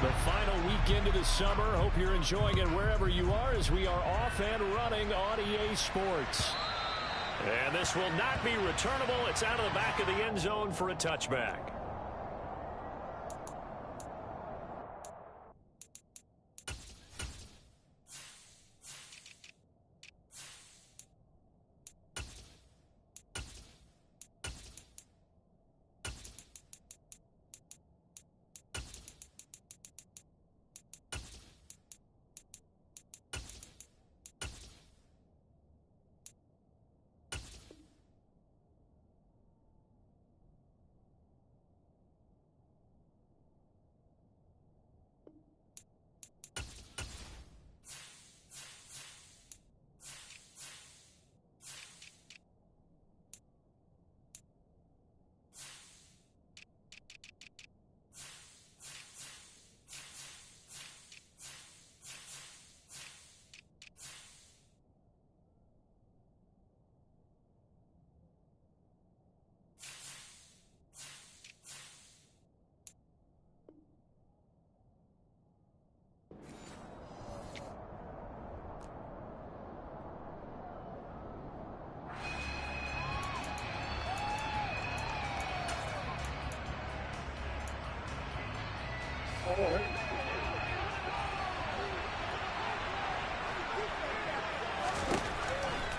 The final weekend of the summer. Hope you're enjoying it wherever you are as we are off and running on EA Sports. And this will not be returnable. It's out of the back of the end zone for a touchback.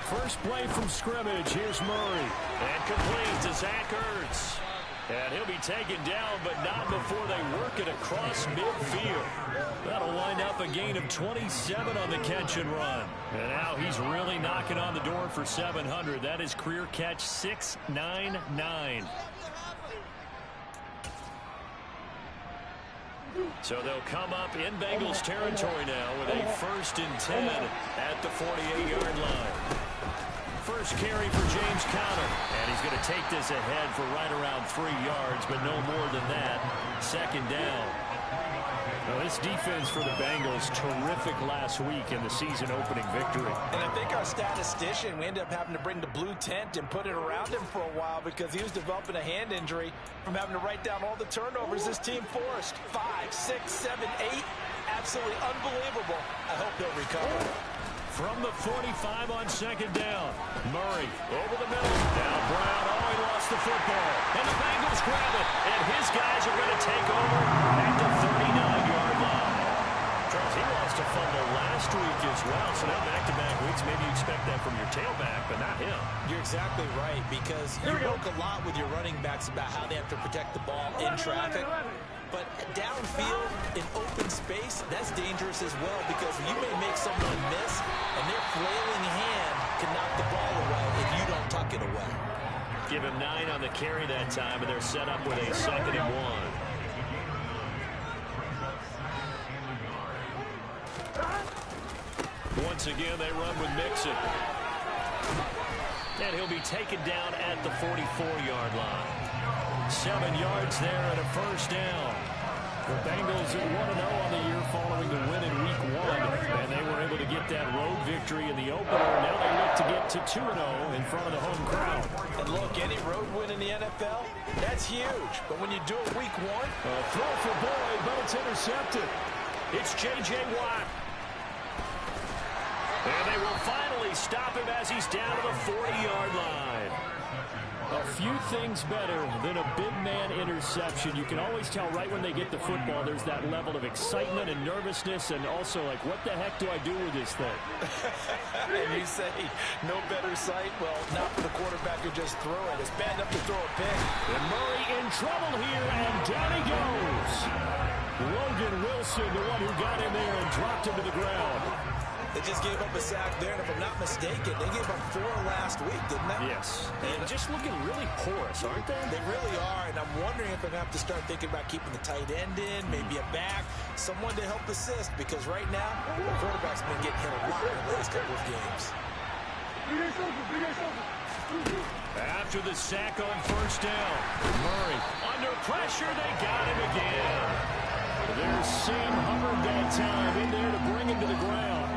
First play from scrimmage. Here's Murray. And complete to Zach Ertz. And he'll be taken down, but not before they work it across midfield. That'll wind up a gain of 27 on the catch and run. And now he's really knocking on the door for 700. That is career catch 699. So they'll come up in Bengals territory now with a 1st and 10 at the 48-yard line. First carry for James Conner, and he's going to take this ahead for right around 3 yards, but no more than that. 2nd down. Well, this defense for the Bengals, terrific last week in the season-opening victory. And I think our statistician, we ended up having to bring the blue tent and put it around him for a while because he was developing a hand injury from having to write down all the turnovers this team forced. 5, 6, 7, 8. Absolutely unbelievable. I hope he'll recover. From the 45 on 2nd down. Murray over the middle. Now Brown. Oh, he lost the football. And the Bengals grab it. And his guys are going to take over at the 39-yard line. Charles, he lost a fumble last week as well. So now back-to-back weeks, maybe you expect that from your tailback, but not him. You're exactly right, because you work a lot with your running backs about how they have to protect the ball in traffic. But downfield, in open space, that's dangerous as well, because you may make someone miss, and their flailing hand can knock the ball away if you don't tuck it away. Give him 9 on the carry that time, and they're set up with a 2nd and 1. Once again, they run with Mixon. And he'll be taken down at the 44-yard line. 7 yards there and a 1st down. The Bengals are 1-0 on the year following the win in Week 1, and they were able to get that road victory in the opener. Now they look to get to 2-0 in front of the home crowd. And look, any road win in the NFL, that's huge. But when you do it Week 1, a throw for Boyd, but it's intercepted. It's J.J. Watt. And they will finally stop him as he's down to the 40-yard line. A few things better than a big man interception. You can always tell right when they get the football, there's that level of excitement and nervousness, and also like, what the heck do I do with this thing? And you say, no better sight? Well, not for the quarterback who just threw it. It's bad enough to throw a pick. And Murray in trouble here, and down he goes. Logan Wilson, the one who got in there and dropped him to the ground. They just gave up a sack there, and if I'm not mistaken, they gave up 4 last week, didn't they? Yes. And just looking really porous, aren't they? They really are, and I'm wondering if they're going to have to start thinking about keeping the tight end in, maybe a back, someone to help assist, because right now, the quarterback's been getting hit a lot in the last couple of games. After the sack on 1st down, Murray under pressure, they got him again. There's Sam Hubbard that time in there to bring him to the ground.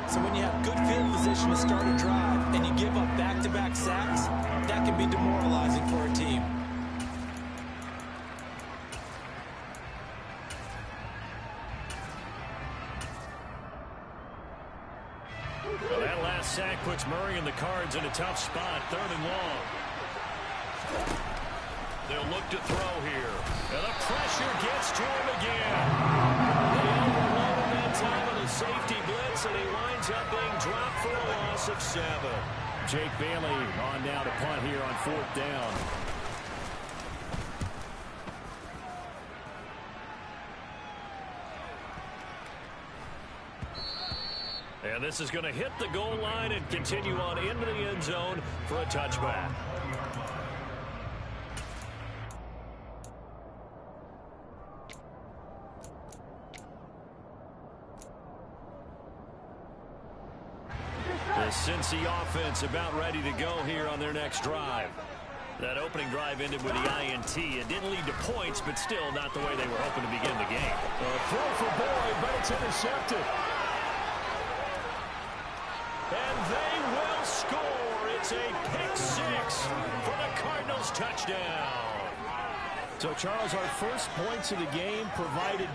So when you have good field position to start a drive and you give up back-to-back sacks, that can be demoralizing for a team. Well, that last sack puts Murray and the Cards in a tough spot, 3rd and long. They'll look to throw here. And the pressure gets to him again. They overloaded that time on the safety blitz, and he winds up being dropped for a loss of 7. Jake Bailey on now to punt here on 4th down. And this is going to hit the goal line and continue on into the end zone for a touchback. The Cincy offense about ready to go here on their next drive. That opening drive ended with the INT. It didn't lead to points, but still not the way they were hoping to begin the game. Throw for Boyd, but it's intercepted. And they will score. It's a pick 6 for the Cardinals touchdown. So, Charles, our first points of the game provided...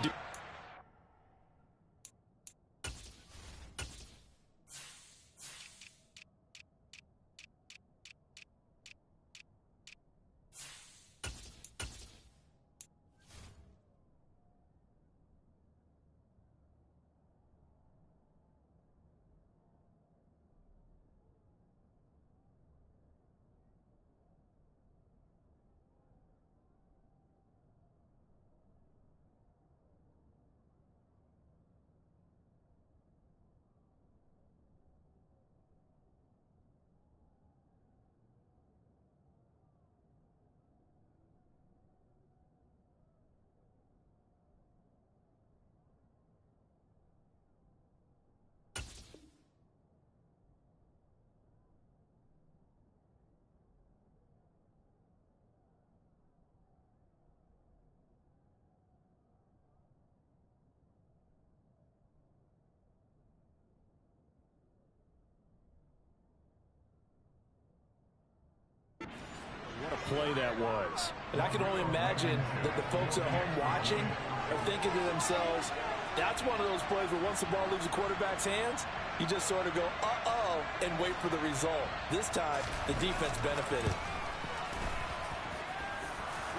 What a play that was. And I can only imagine that the folks at home watching are thinking to themselves, that's one of those plays where once the ball leaves the quarterback's hands, you just sort of go, uh-oh, and wait for the result. This time, the defense benefited.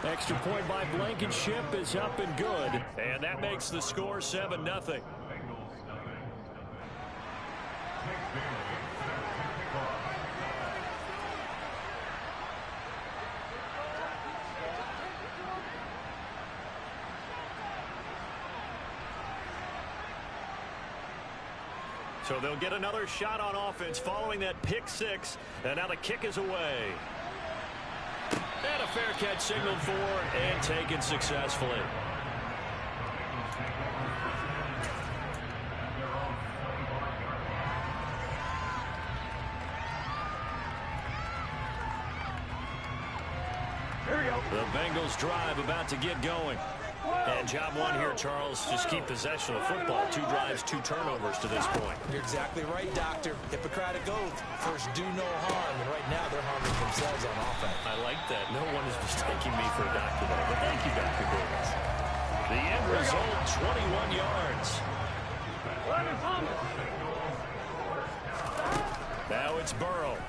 Extra point by Blankenship is up and good. And that makes the score 7-0. So they'll get another shot on offense following that pick 6. And now the kick is away. And a fair catch signaled for and taken successfully. Here we go. The Bengals drive about to get going. And job one here, Charles, just keep possession of football. 2 drives, 2 turnovers to this point. You're exactly right, Doctor. Hippocratic oath. First, do no harm. And right now, they're harming themselves on offense. I like that. No one is mistaking me for a doctor, though. But thank you, Dr. Davis. The end result, 21 yards. Now it's Burrow.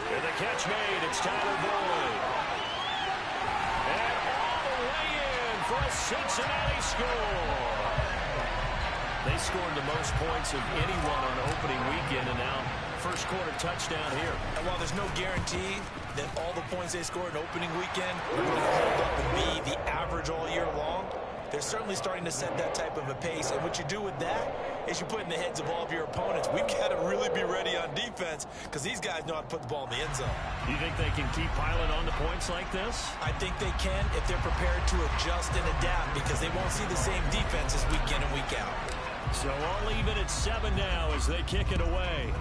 And the catch made. It's Tyler Boyd. And all the way in for a Cincinnati score. They scored the most points of anyone on opening weekend, and now first quarter touchdown here. And while there's no guarantee that all the points they scored in opening weekend are going to hold up and be the average all year long, they're certainly starting to set that type of a pace. And what you do with that is you put in the heads of all of your opponents, we've got to really be ready on defense because these guys know how to put the ball in the end zone. You think they can keep piling on the points like this? I think they can if they're prepared to adjust and adapt because they won't see the same defenses week in and week out. So all even at 7 now as they kick it away.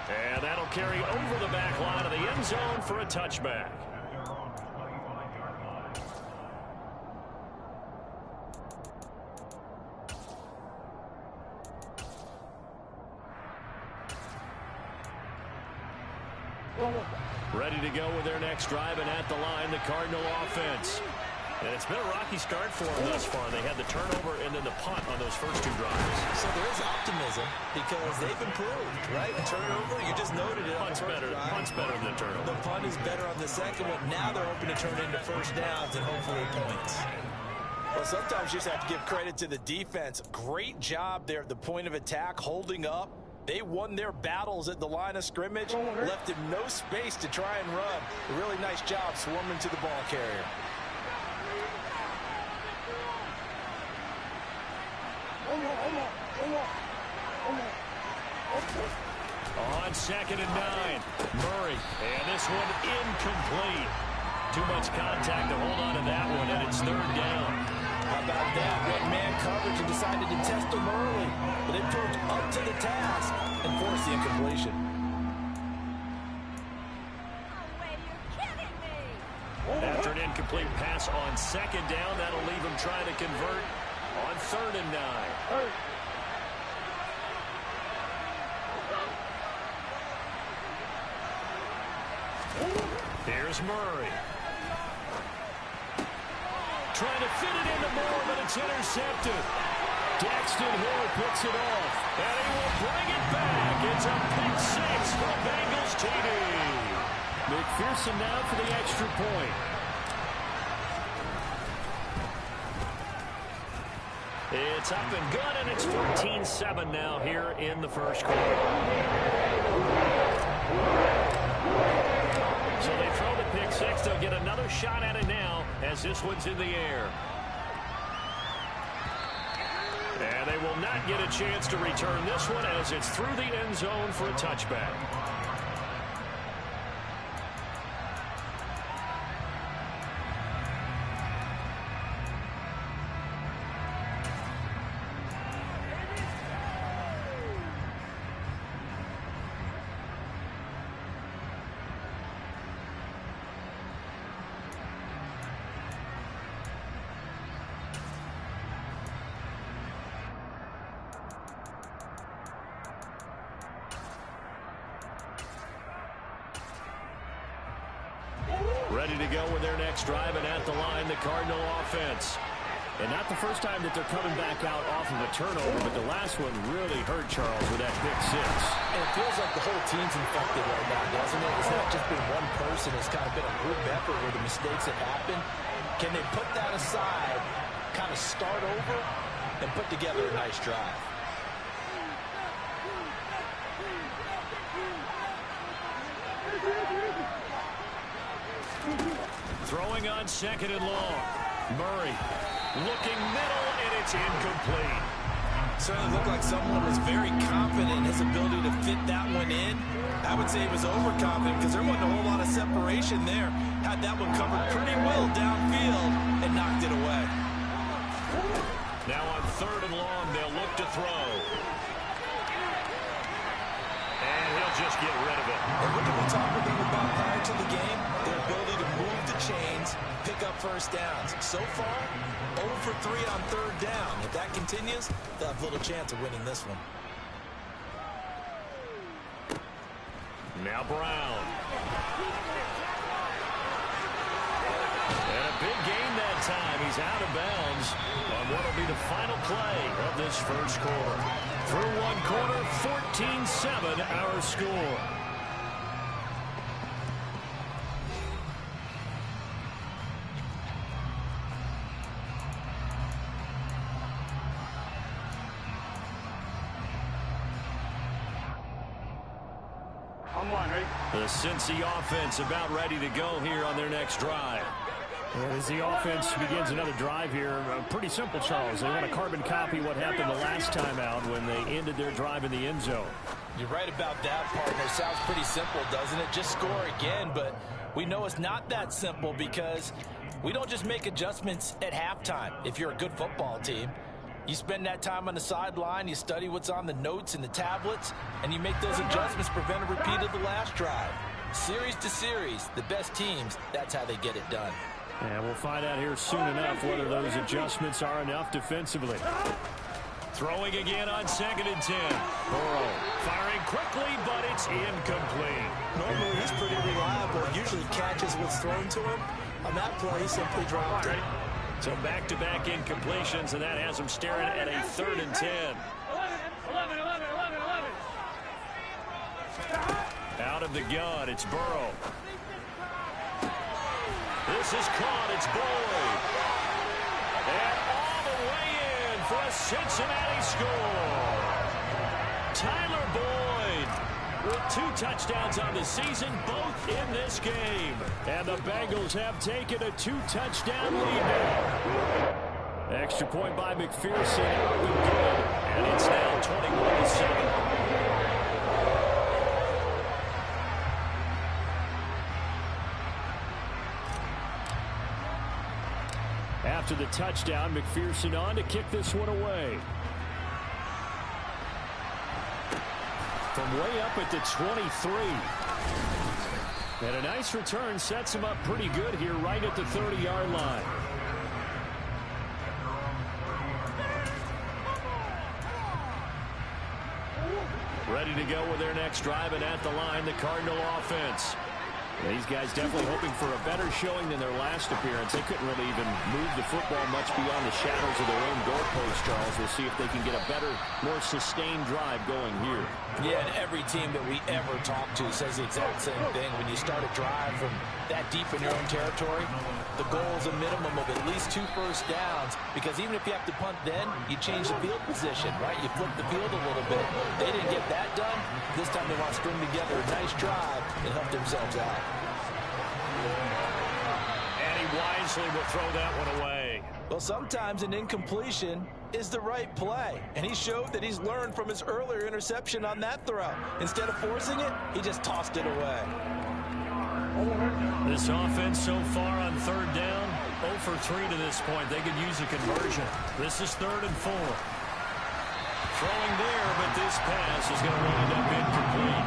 And that'll carry over the back line of the end zone for a touchback. Ready to go with their next drive, and at the line, the Cardinal offense. And it's been a rocky start for them thus far. They had the turnover and then the punt on those first two drives. So there is optimism because they've improved, right? Turnover, you just noted it. Punt's better than the turnover. The punt is better on the second one. Now they're hoping to turn into first downs and hopefully points. Well, sometimes you just have to give credit to the defense. Great job there at the point of attack, holding up. They won their battles at the line of scrimmage, left him no space to try and run. A really nice job swarming to the ball carrier. On 2nd and 9, Murray, and this one incomplete. Too much contact to hold on to that one, and it's 3rd down. How about that? Red man coverage and decided to test them early, but they proved up to the task and forced the incompletion. After an incomplete pass on 2nd down, that'll leave him trying to convert on 3rd and 9. Here's Murray. Trying to fit it into Moore, but it's intercepted. Daxton Hill picks it off, and he will bring it back. It's a pick six for the Bengals TD. McPherson now for the extra point. It's up and good, and it's 14-7 now here in the first quarter. So they throw the pick six. They'll get another shot at it now as this one's in the air. And they will not get a chance to return this one as it's through the end zone for a touchback. Ready to go with their next drive, and at the line, the Cardinal offense. And not the first time that they're coming back out off of a turnover, but the last one really hurt Charles with that pick six. And it feels like the whole team's infected right now, doesn't it? It's not just been one person. It's kind of been a group effort where the mistakes have happened. Can they put that aside, kind of start over, and put together a nice drive? Throwing on 2nd and long. Murray looking middle, and it's incomplete. Certainly looked like someone was very confident in his ability to fit that one in. I would say he was overconfident because there wasn't a whole lot of separation there. Had that one covered pretty well downfield and knocked it away. Now on 3rd and long, they'll look to throw. And he'll just get rid of it. And what did we talk with them about prior to the game? Their ability to move the chains, pick up first downs. So far, 0 for 3 on 3rd down. If that continues, they'll have little chance of winning this one. Now Brown. And a big gain that time. He's out of bounds on what will be the final play of this first quarter. Through one quarter, 14-7 our score. The Cincy offense about ready to go here on their next drive. As the offense begins another drive here, pretty simple, Charles. They want to carbon copy what happened the last time out when they ended their drive in the end zone. You're right about that, partner. Sounds pretty simple, doesn't it? Just score again, but we know it's not that simple because we don't just make adjustments at halftime if you're a good football team. You spend that time on the sideline, you study what's on the notes and the tablets, and you make those adjustments, prevent a repeat of the last drive. Series to series, the best teams, that's how they get it done. And we'll find out here soon enough whether those adjustments are enough defensively. Throwing again on 2nd and 10. Burrow firing quickly, but it's incomplete. Normally, he's pretty reliable. Usually catches what's thrown to him. On that play, he simply dropped it. So back-to-back incompletions, and that has them staring at a 3rd and 10. 11. Out of the gun, it's Burrow. This is caught, it's Boyd. And all the way in for a Cincinnati score. Tyler Boyd with 2 touchdowns on the season, both in this game. And the Bengals have taken a 2-touchdown lead now. Extra point by McPherson, out and good. And it's now 21-7. After the touchdown, McPherson on to kick this one away. From way up at the 23. And a nice return sets him up pretty good here right at the 30-yard line. Ready to go with their next drive, and at the line, the Cardinal offense. These guys definitely hoping for a better showing than their last appearance. They couldn't really even move the football much beyond the shadows of their own goalpost, Charles. We'll see if they can get a better, more sustained drive going here. Yeah, and every team that we ever talk to says the exact same thing. When you start a drive from that deep in your own territory, the goal is a minimum of at least 2 first downs, because even if you have to punt then, you change the field position, right? You flip the field a little bit. They didn't get that done. This time they want to string together a nice drive and help themselves out. And he wisely will throw that one away. Well, sometimes an incompletion is the right play, and he showed that he's learned from his earlier interception on that throw. Instead of forcing it, he just tossed it away. This offense so far on 3rd down, 0 for 3 to this point. They could use a conversion. This is 3rd and 4. Throwing there, but this pass is going to wind up incomplete.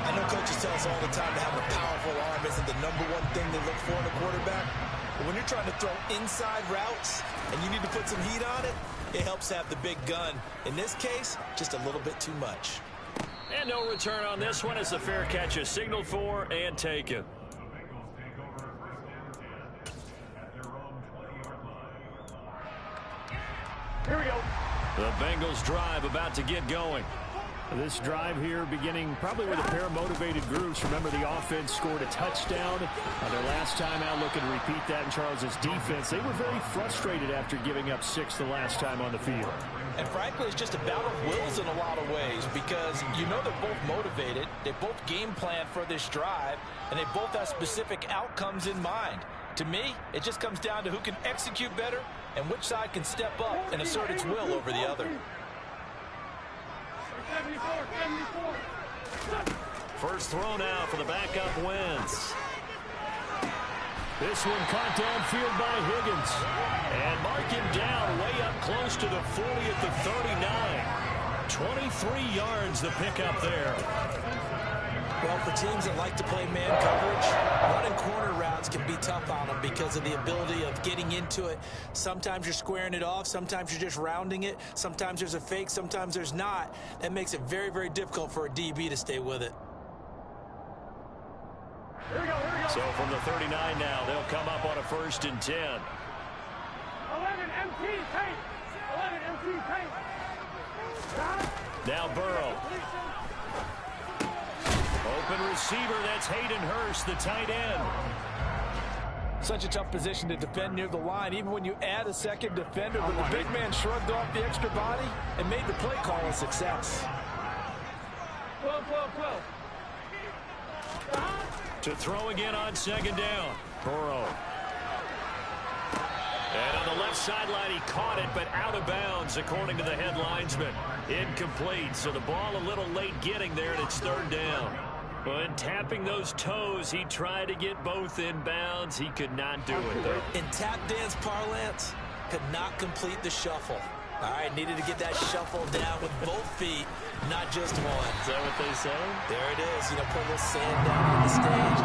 I know coaches tell us all the time that having a powerful arm isn't the #1 thing they look for in a quarterback. But when you're trying to throw inside routes and you need to put some heat on it, it helps have the big gun. In this case, just a little bit too much. And no return on this one as the fair catch is signaled for and taken. Here we go. The Bengals drive about to get going. This drive here beginning probably with a pair of motivated groups. Remember, the offense scored a touchdown on their last time out. Looking to repeat that in Charles's defense. They were very frustrated after giving up 6 the last time on the field. And frankly, it's just a battle of wills in a lot of ways, because you know they're both motivated, they both game plan for this drive, and they both have specific outcomes in mind. To me, it just comes down to who can execute better and which side can step up and assert its will over the other. 74. First throw now for the backup Wentz. This one caught downfield by Higgins. And mark him down way up close to the 40 at the 39. 23 yards the pickup there. Well, for teams that like to play man coverage, running corner routes can be tough on them because of the ability of getting into it. Sometimes you're squaring it off. Sometimes you're just rounding it. Sometimes there's a fake. Sometimes there's not. That makes it very, very difficult for a DB to stay with it. Here we go. So from the 39 now, they'll come up on a 1st and 10. 11 MT tank. 11 MT tank. Now Burrow. Open receiver, that's Hayden Hurst, the tight end. Such a tough position to defend near the line, even when you add a second defender, but the big man shrugged off the extra body and made the play call a success. 12. To throw again on 2nd down. Burrow. And on the left sideline, he caught it, but out of bounds, according to the head linesman. Incomplete, so the ball a little late getting there, and it's 3rd down. But tapping those toes, he tried to get both in bounds. He could not do it, though. In tap dance parlance, could not complete the shuffle. All right, needed to get that shuffle down with both feet, not just one. Is that what they say? There it is. You know, put a little sand down on the stage.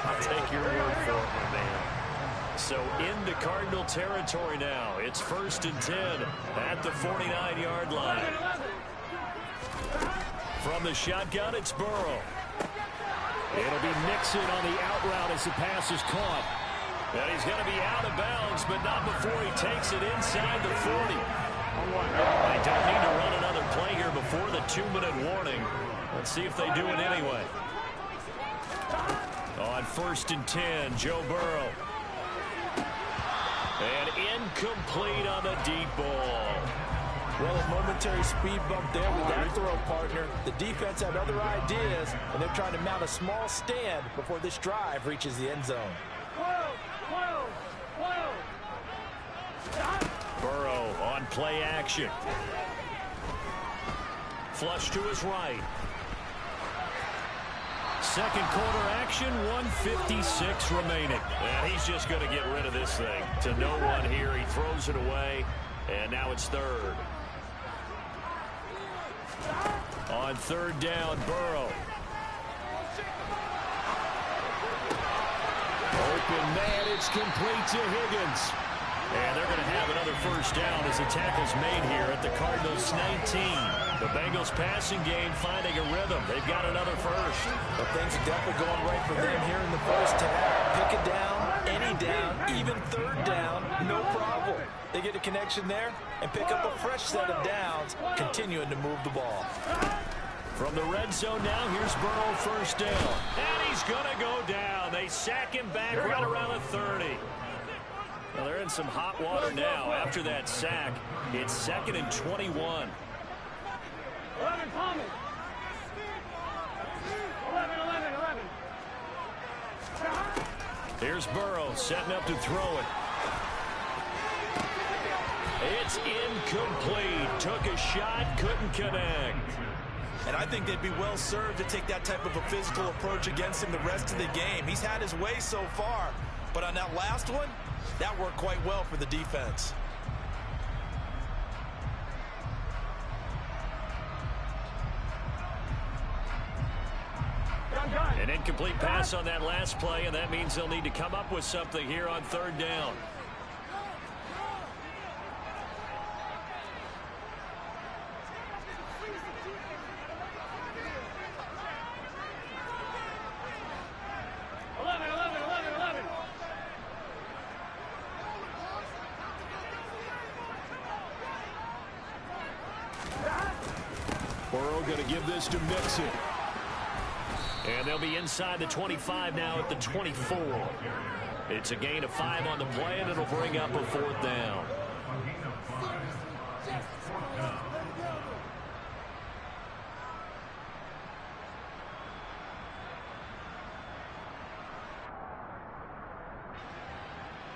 I'll take your word for it, my man. So into Cardinal territory now. It's 1st and 10 at the 49-yard line. From the shotgun, it's Burrow. It'll be Nixon on the out route as the pass is caught. And he's going to be out of bounds, but not before he takes it inside the 40. They don't need to run another play here before the 2-minute warning. Let's see if they do it anyway. On 1st and 10, Joe Burrow. And incomplete on the deep ball. Well, a momentary speed bump there with that throw partner. The defense had other ideas, and they're trying to mount a small stand before this drive reaches the end zone. Burrow on play action. Flush to his right. Second quarter action, 1:56 remaining. And he's just going to get rid of this thing. To no one here, he throws it away, and now it's third. On 3rd down, Burrow. Open man, it's complete to Higgins. And they're going to have another first down as the tackle's made here at the Cardinals' 19. The Bengals passing game finding a rhythm. They've got another first. But things are definitely going right for them here in the first half. Pick a down, any down, even 3rd down, no problem. They get a connection there and pick up a fresh set of downs, continuing to move the ball. From the red zone now, here's Burrow, first down. And he's going to go down. They sack him back right around the 30. Well, they're in some hot water now after that sack. It's 2nd and 21. 11, Thomas. 11. Here's Burrow setting up to throw it. It's incomplete. Took a shot, couldn't connect. And I think they'd be well served to take that type of a physical approach against him the rest of the game. He's had his way so far, but on that last one, that worked quite well for the defense. An incomplete pass on that last play, and that means they'll need to come up with something here on 3rd down. Burrow going to give this to Mixon. And they'll be inside the 25 now at the 24. It's a gain of 5 on the play, and it'll bring up a 4th down.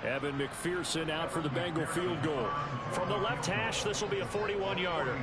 Evan McPherson out for the Bengal field goal. From the left hash, this will be a 41-yarder.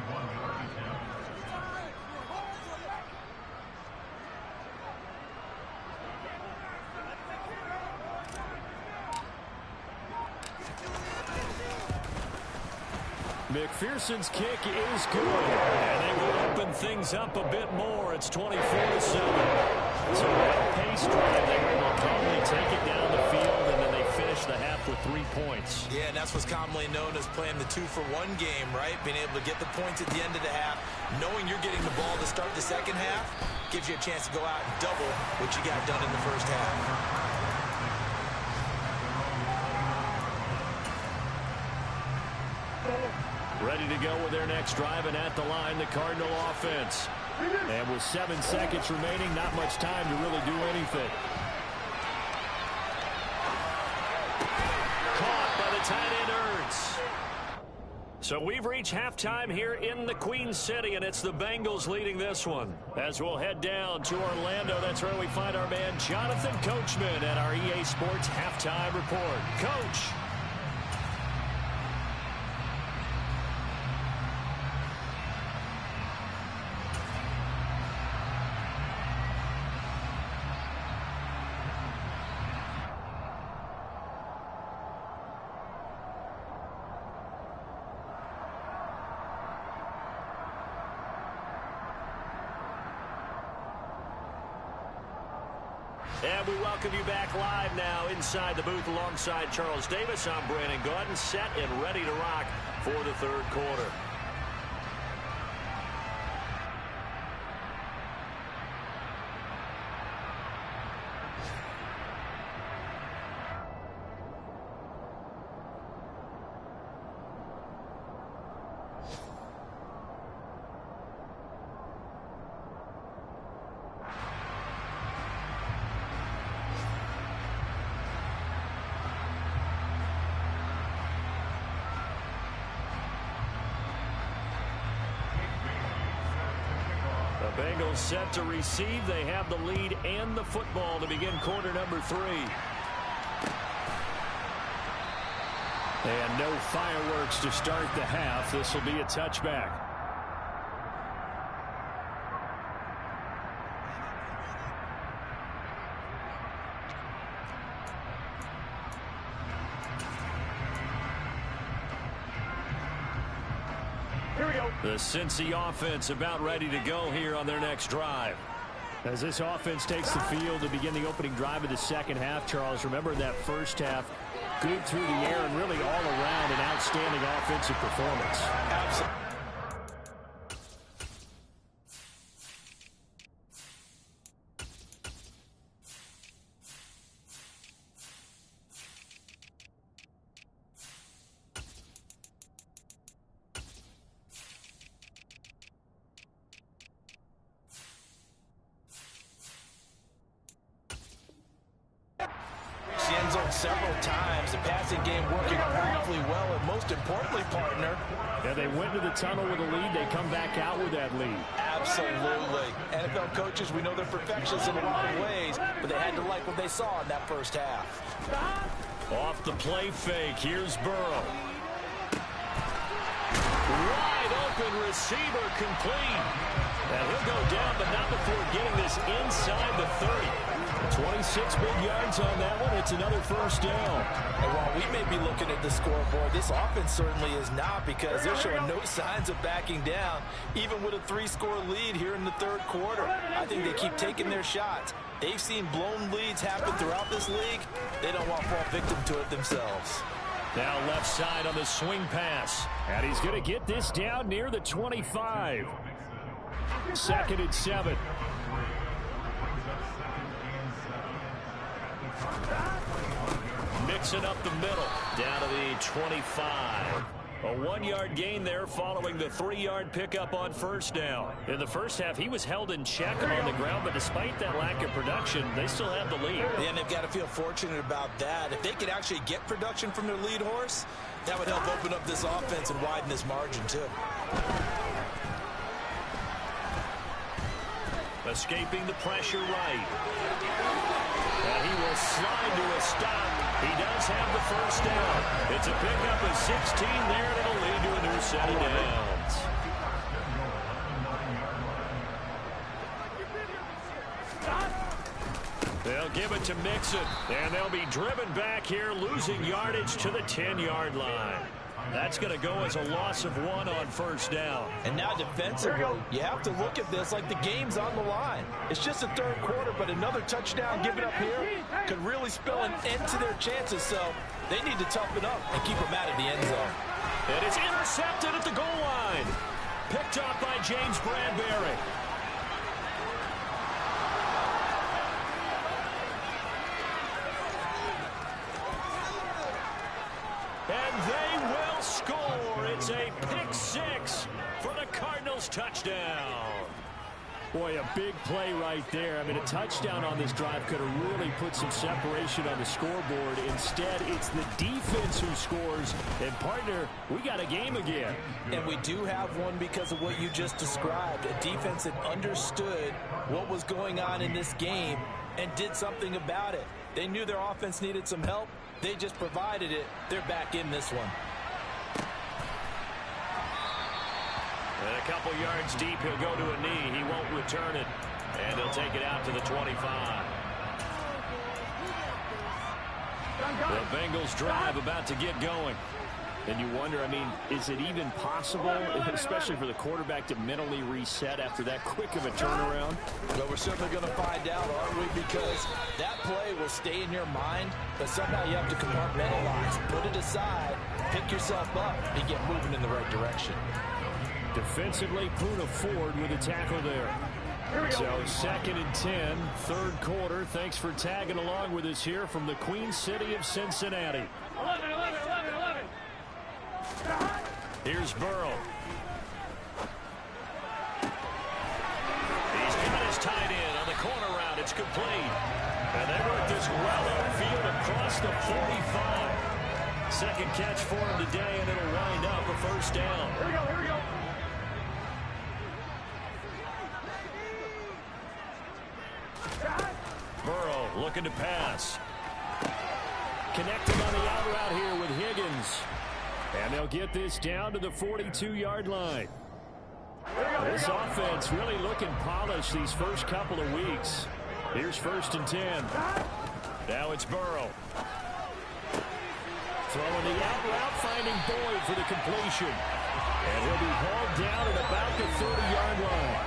McPherson's kick is good. And they will open things up a bit more. It's 24-7. It's a well-paced drive. They were able to calmly take it down the field, and then they finish the half with 3 points. Yeah, and that's what's commonly known as playing the 2-for-1 game, right? Being able to get the points at the end of the half, knowing you're getting the ball to start the second half, gives you a chance to go out and double what you got done in the first half. Ready to go with their next drive, and at the line, the Cardinal offense. And with 7 seconds remaining, not much time to really do anything. Caught by the tight end, Ertz. So we've reached halftime here in the Queen City, and it's the Bengals leading this one. As we'll head down to Orlando, that's where we find our man Jonathan Coachman at our EA Sports Halftime Report. Coach. And we welcome you back live now inside the booth alongside Charles Davis. I'm Brandon Gaudin, set and ready to rock for the 3rd quarter. Bengals set to receive. They have the lead and the football to begin quarter number 3. And no fireworks to start the half. This will be a touchback. Here we go. The Cincy offense about ready to go here on their next drive. As this offense takes the field to begin the opening drive of the second half, Charles, remember that first half, good through the air and really all around an outstanding offensive performance. Absolutely. End zone several times. The passing game working powerfully well, and most importantly, partner. Yeah, they went to the tunnel with a lead. They come back out with that lead. Absolutely. NFL coaches, we know they're perfectionists in a lot of ways, but they had to like what they saw in that first half. Off the play fake, here's Burrow. Wide open receiver complete. And he'll go down, but not before getting this inside the 30. 26 big yards on that one. It's another first down. And while we may be looking at the scoreboard, this offense certainly is not, because they're showing no signs of backing down, even with a 3-score lead here in the third quarter. I think they keep taking their shots. They've seen blown leads happen throughout this league. They don't want to fall victim to it themselves. Now left side on the swing pass. And he's going to get this down near the 25. 2nd and 7. Mixing up the middle. Down to the 25. A 1-yard gain there following the 3-yard pickup on first down. In the first half, he was held in check on the ground, but despite that lack of production, they still have the lead. Yeah, and they've got to feel fortunate about that. If they could actually get production from their lead horse, that would help open up this offense and widen this margin, too. Escaping the pressure right. And he will slide to a stop. He does have the first down. It's a pickup of 16 there, and it'll lead to a new set of downs. They'll give it to Mixon, and they'll be driven back here, losing yardage to the 10-yard line. That's going to go as a loss of 1 on first down. And now defensively, you have to look at this like the game's on the line. It's just the third quarter, but another touchdown given up here could really spell an end to their chances. So they need to toughen up and keep them out of the end zone. It is intercepted at the goal line. Picked up by James Bradbury. And they will score. It's a pick-6 for the Cardinals touchdown. Boy, a big play right there. I mean, a touchdown on this drive could have really put some separation on the scoreboard. Instead, it's the defense who scores. And, partner, we got a game again. And we do have one because of what you just described. A defense that understood what was going on in this game and did something about it. They knew their offense needed some help. They just provided it. They're back in this one. And a couple yards deep, he'll go to a knee. He won't return it. And he'll take it out to the 25. The Bengals drive about to get going. And you wonder, I mean, is it even possible, especially for the quarterback, to mentally reset after that quick of a turnaround? Well, we're certainly going to find out, aren't we? Because that play will stay in your mind, but somehow you have to compartmentalize, put it aside, pick yourself up, and get moving in the right direction. Defensively, Poona Ford with a tackle there. So 2nd and 10, third quarter. Thanks for tagging along with us here from the Queen City of Cincinnati. 11, 11, 11, 11. Here's Burrow. He's got his tight end on the corner route. It's complete. And they work this well upfield across the 45. Second catch for him today, and it'll wind up a first down. Here we go, here we go. looking to pass. Connecting on the out route here with Higgins. And they'll get this down to the 42-yard line. This offense really looking polished these first couple of weeks. Here's 1st and 10. Now it's Burrow. Throwing the out route, finding Boyd for the completion. And he'll be hauled down at about the 30-yard line.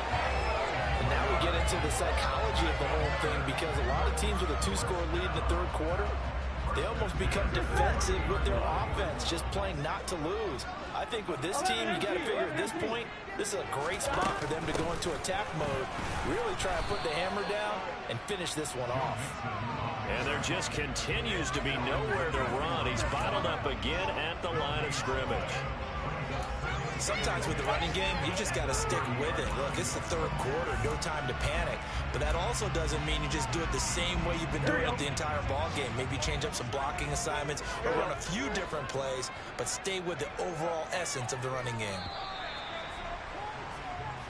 And now we get into the psychology of the whole thing, because a lot of teams with a 2-score lead in the third quarter, they almost become defensive with their offense, just playing not to lose. I think with this team, you got to figure at this point, this is a great spot for them to go into attack mode, really try and put the hammer down and finish this one off. And there just continues to be nowhere to run. He's bottled up again at the line of scrimmage. Sometimes with the running game, you just got to stick with it. Look, it's the third quarter, no time to panic. But that also doesn't mean you just do it the same way you've been doing it the entire ball game. Maybe change up some blocking assignments or run a few different plays, but stay with the overall essence of the running game.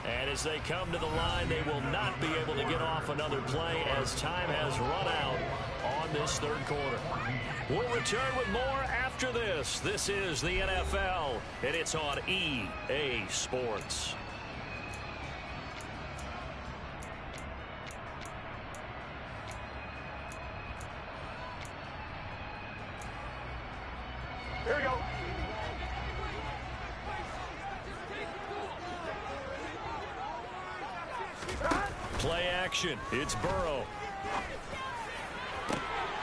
And as they come to the line, they will not be able to get off another play as time has run out on this third quarter. We'll return with more after this. This is the NFL, and it's on EA Sports. Here we go. Play action. It's Burrow.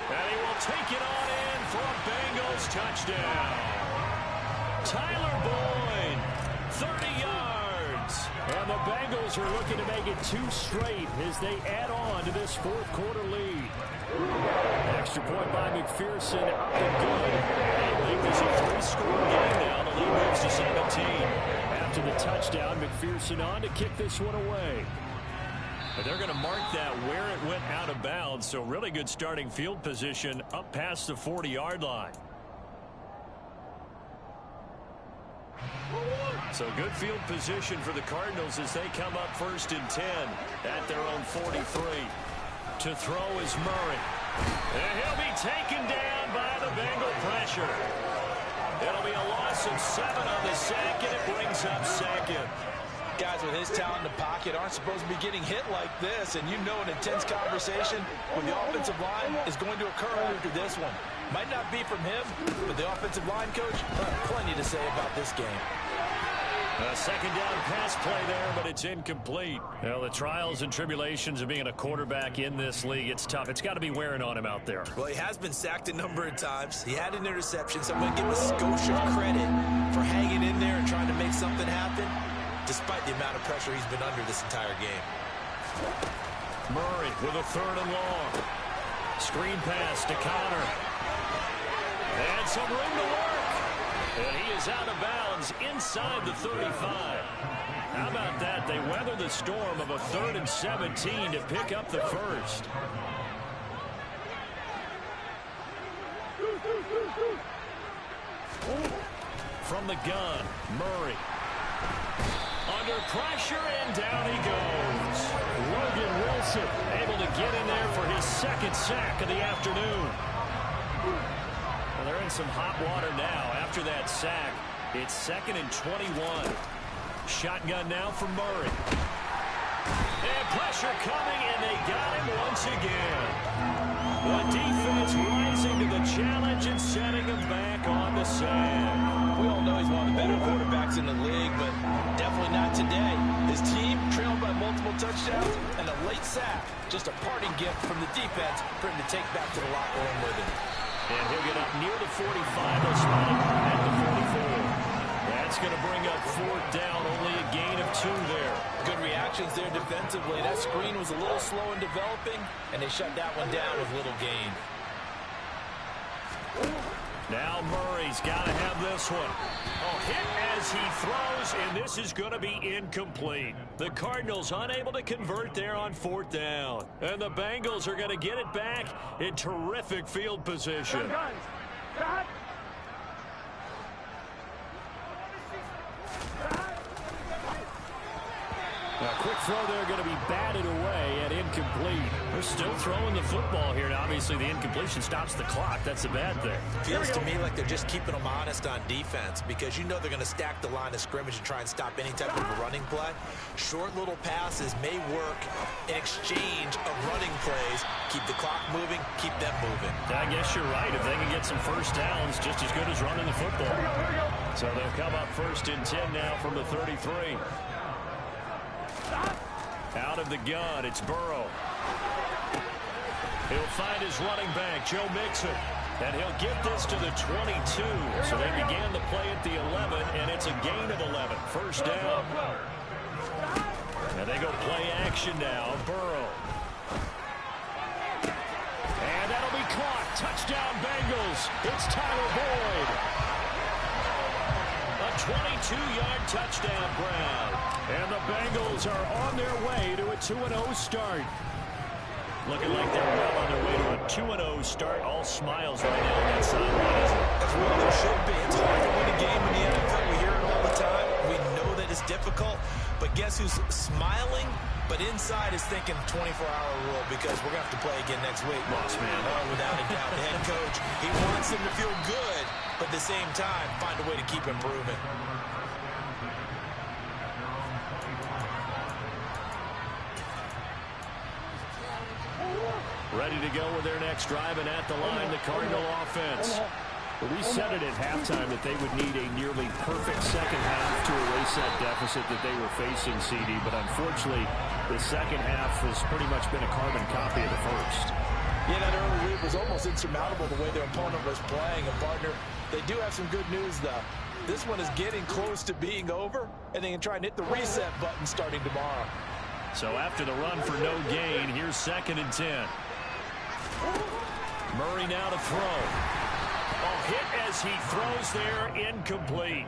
And he will take it on in for a Bengals touchdown. Tyler Boyd, 30 yards. And the Bengals are looking to make it 2 straight as they add on to this fourth quarter lead. Extra point by McPherson, up and good. They'll make this a 3-score game now. The lead moves to 17. After the touchdown, McPherson on to kick this one away. But they're going to mark that where it went out of bounds, so really good starting field position up past the 40-yard line. So good field position for the Cardinals as they come up 1st and 10 at their own 43. To throw is Murray. And he'll be taken down by the Bengal pressure. It'll be a loss of 7 on the sack, and it brings up 2nd. Guys with his talent in the pocket aren't supposed to be getting hit like this, and you know an intense conversation with the offensive line is going to occur after this one. Might not be from him, but the offensive line coach plenty to say about this game. A 2nd down pass play there, but it's incomplete. Well, the trials and tribulations of being a quarterback in this league, it's tough. It's got to be wearing on him out there. Well, he has been sacked a number of times. He had an interception, so I'm going to give him a skosh of credit for hanging in there and trying to make something happen, despite the amount of pressure he's been under this entire game. Murray with a 3rd and long. Screen pass to Connor. And some room to work. And he is out of bounds inside the 35. How about that? They weather the storm of a 3rd and 17 to pick up the first. From the gun, Murray. Under pressure, and down he goes. Logan Wilson able to get in there for his 2nd sack of the afternoon. Well, they're in some hot water now. After that sack, it's 2nd and 21. Shotgun now for Murray. And pressure coming, and they got him once again. The defense rising to the challenge and setting him back on the sand. We all know he's one of the better quarterbacks in the league, but definitely not today. His team trailed by multiple touchdowns and a late sack. Just a parting gift from the defense for him to take back to the locker room with him. And he'll get up near the 45. They'll spot him at the 44. That's going to bring up 4th down. Only a gain of 2 there. Good reactions there defensively. That screen was a little slow in developing, and they shut that one down with little gain. Now Murray's got to have this one. Oh, hit as he throws, and this is going to be incomplete. The Cardinals unable to convert there on 4th down. And the Bengals are going to get it back in terrific field position. A quick throw there going to be batted away and incomplete. They're still throwing the football here. Now, obviously, the incompletion stops the clock. That's a bad thing. Feels to me like they're just keeping them honest on defense because you know they're going to stack the line of scrimmage and try and stop any type of a running play. Short little passes may work in exchange of running plays. Keep the clock moving, keep them moving. I guess you're right. If they can get some first downs, just as good as running the football. So they'll come up 1st and 10 now from the 33. Out of the gun, it's Burrow. He'll find his running back, Joe Mixon. And he'll get this to the 22. So they began the play at the 11, and it's a gain of 11. First down. And they go play action now. Burrow. And that'll be caught. Touchdown, Bengals. It's Tyler Boyd. A 22-yard touchdown grab. And the Bengals are on their way to a 2-0 start. Looking like they're well on their way to a 2-0 start. All smiles right now on that sideline, isn't it? That's what there should be. It's hard to win a game in the NFL. We hear it all the time. We know that it's difficult. But guess who's smiling? But inside is thinking 24-hour rule because we're going to have to play again next week. Boss man. Oh, without a doubt. The head coach, he wants them to feel good, but at the same time, find a way to keep improving. Ready to go with their next drive, and at the line, the Cardinal offense. We said it at halftime that they would need a nearly perfect second half to erase that deficit that they were facing, CD. But unfortunately, the second half has pretty much been a carbon copy of the first. Yeah, that early lead was almost insurmountable the way their opponent was playing. And, partner, they do have some good news, though. This one is getting close to being over, and they can try and hit the reset button starting tomorrow. So after the run for no gain, here's 2nd and 10. Murray now to throw. A hit as he throws there, incomplete.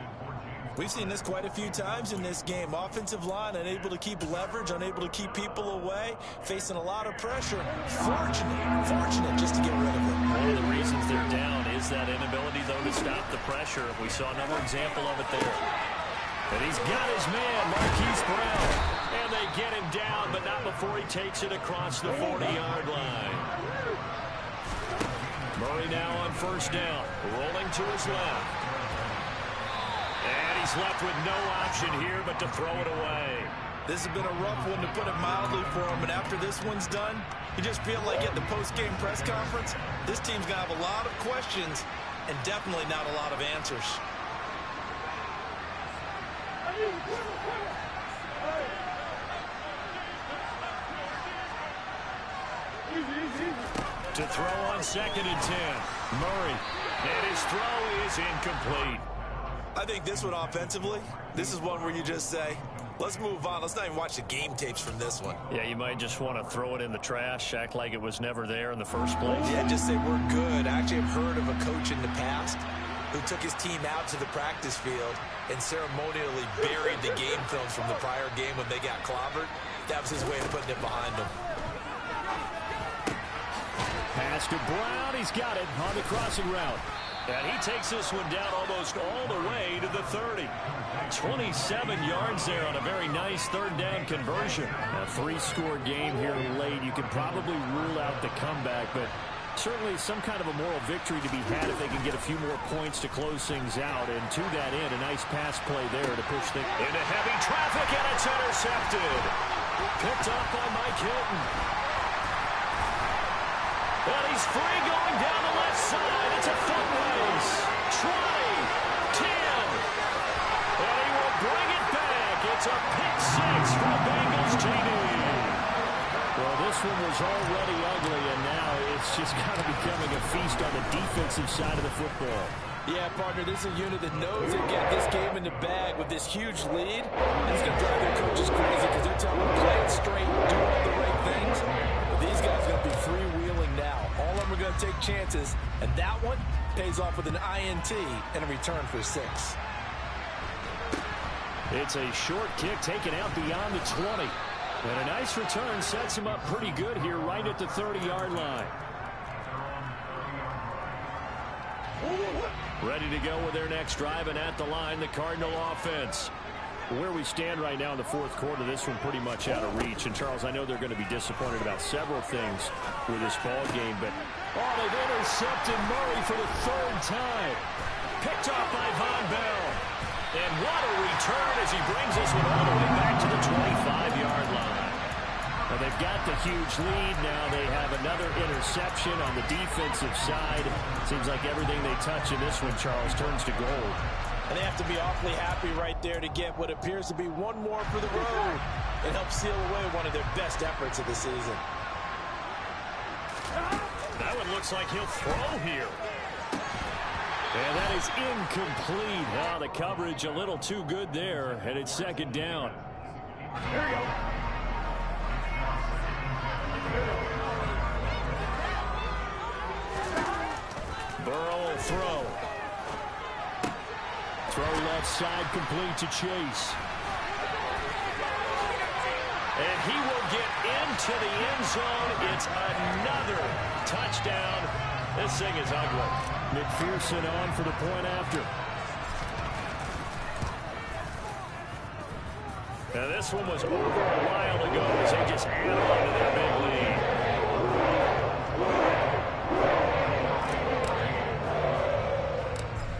We've seen this quite a few times in this game. Offensive line unable to keep leverage, unable to keep people away, facing a lot of pressure. Fortunate just to get rid of it. One of the reasons they're down is that inability, though, to stop the pressure. We saw another example of it there. And he's got his man, Marquise Brown. And they get him down, but not before he takes it across the 40-yard line. Murray now on 1st down, rolling to his left. And he's left with no option here but to throw it away. This has been a rough one, to put it mildly, for him. And after this one's done, you just feel like at the post-game press conference, this team's going to have a lot of questions and definitely not a lot of answers. To throw on 2nd and 10. Murray. And his throw is incomplete. I think this one offensively, this is one where you just say, let's move on. Let's not even watch the game tapes from this one. Yeah, you might just want to throw it in the trash, act like it was never there in the first place. Yeah, just say we're good. I actually have heard of a coach in the past who took his team out to the practice field and ceremonially buried the game films from the prior game when they got clobbered. That was his way of putting it behind them. Pass to Brown. He's got it on the crossing route. And he takes this one down almost all the way to the 30. 27 yards there on a very nice 3rd down conversion. A 3-score game here late. You could probably rule out the comeback, but certainly some kind of a moral victory to be had if they can get a few more points to close things out. And to that end, a nice pass play there to push things into heavy traffic, and it's intercepted. Picked up by Mike Hilton. And he's free going down the left side. It's a foot race. Try. 10. And he will bring it back. It's a pick 6 for the Bengals, JD. Well, this one was already ugly, and now it's just kind of becoming a feast on the defensive side of the football. Yeah, partner, this is a unit that knows they get this game in the bag with this huge lead. And it's going to drive their coaches crazy because they're telling them to play it straight, do all the right things. But these guys are going to be freewheeling now. All of them are going to take chances, and that one pays off with an INT and a return for 6. It's a short kick taken out beyond the 20. And a nice return sets him up pretty good here right at the 30-yard line. Ready to go with their next drive, and at the line, the Cardinal offense. Where we stand right now in the fourth quarter, this one pretty much out of reach. And, Charles, I know they're going to be disappointed about several things with this ball game, but they've intercepted Murray for the third time. Picked off by Von Bell. And what a return as he brings this one all the way back to the 25-yard line. Well, they've got the huge lead. Now they have another interception on the defensive side. Seems like everything they touch in this one, Charles, turns to gold. And they have to be awfully happy right there to get what appears to be one more for the road. It helps seal away one of their best efforts of the season. That one looks like he'll throw here. And that is incomplete. Oh, the coverage a little too good there. And it's second down. Here we go. Burrow will throw. Throw left side, complete to Chase. And he will get into the end zone. It's another touchdown. This thing is ugly. McPherson on for the point after. Now this one was over a while ago as they just add on to their big lead.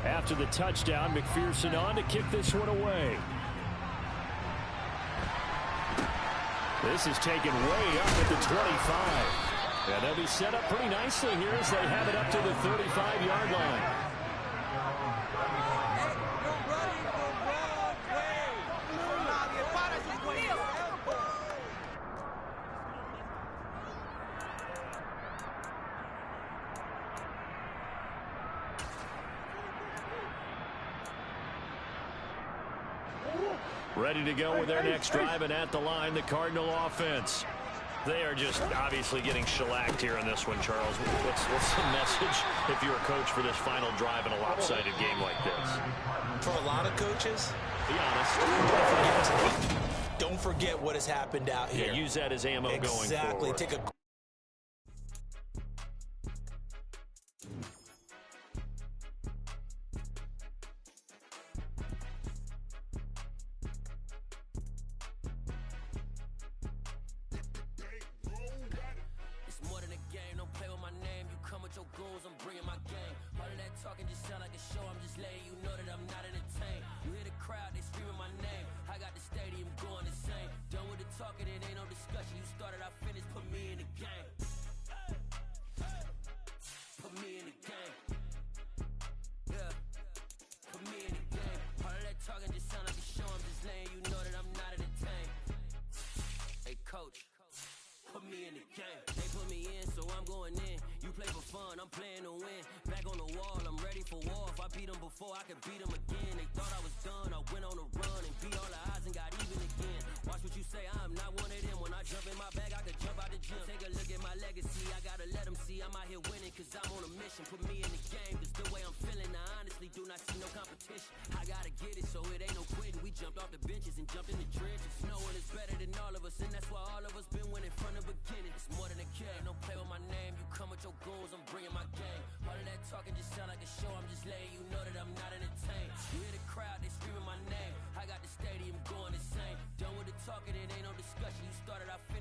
After the touchdown, McPherson on to kick this one away. This is taken way up at the 25. And they'll be set up pretty nicely here as they have it up to the 35-yard line. Ready to go with their next drive, and at the line, the Cardinal offense. They are just obviously getting shellacked here in this one, Charles. What's the message if you're a coach for this final drive in a lopsided game like this? For a lot of coaches, be honest. Don't forget what has happened out here. Yeah, use that as ammo going forward. Exactly. Take a talking, it ain't no discussion. You started, I finished.